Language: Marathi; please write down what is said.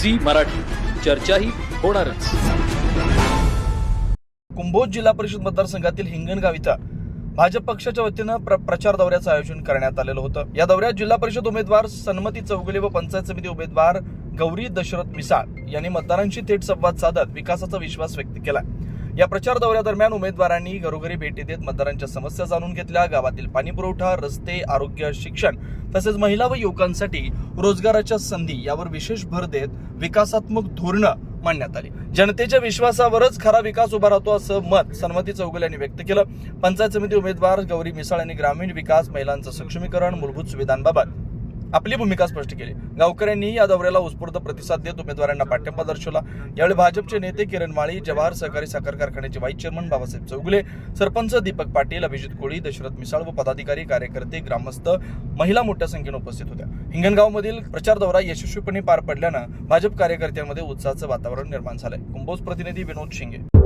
झी मराठी, चर्चाही होणारच. कुंभोज जिल्हा परिषद मतदारसंघातील हिंगणगाव इथं भाजप पक्षाच्या वतीनं प्रचार दौऱ्याचं आयोजन करण्यात आलेलं होतं. या दौऱ्यात जिल्हा परिषद उमेदवार सन्मती चौगुले व पंचायत समिती उमेदवार गौरी दशरथ मिसाळ यांनी मतदारांशी थेट संवाद साधत विकासाचा विश्वास व्यक्त केला. या प्रचार दौऱ्यादरम्यान उमेदवारांनी घरोघरी भेटी देत मतदारांच्या समस्या जाणून घेतल्या. गावातील पाणी पुरवठा, रस्ते, आरोग्य, शिक्षण तसेच महिला व युवकांसाठी रोजगाराच्या संधी यावर विशेष भर देत विकासात्मक धोरणं मांडण्यात आली. जनतेच्या विश्वासावरच खरा विकास उभा राहतो असं मत सन्मती चौगुले यांनी व्यक्त केलं. पंचायत समिती उमेदवार गौरी मिसाळ यांनी ग्रामीण विकास, महिलांचं सक्षमीकरण, मूलभूत सुविधांबाबत आपली भूमिका स्पष्ट केली. गावकऱ्यांनी या दौऱ्याला उत्स्फूर्त प्रतिसाद देत उमेदवारांना पाठिंबा दर्शवला. यावेळी भाजपचे नेते किरण माळी, जवाहर सहकारी साखर कारखान्याचे व्हाईस चेअरमन बाबासाहेब चौगुले, सरपंच दीपक पाटील, अभिजित कोळी, दशरथ मिसाळ व पदाधिकारी, कार्यकर्ते, ग्रामस्थ, महिला मोठ्या संख्येने उपस्थित होत्या. हिंगणगावमधील प्रचार दौरा यशस्वीपणे पार पडल्यानं भाजप कार्यकर्त्यांमध्ये उत्साहाचं वातावरण निर्माण झालंय. कुंभोज प्रतिनिधी विनोद शिंगे.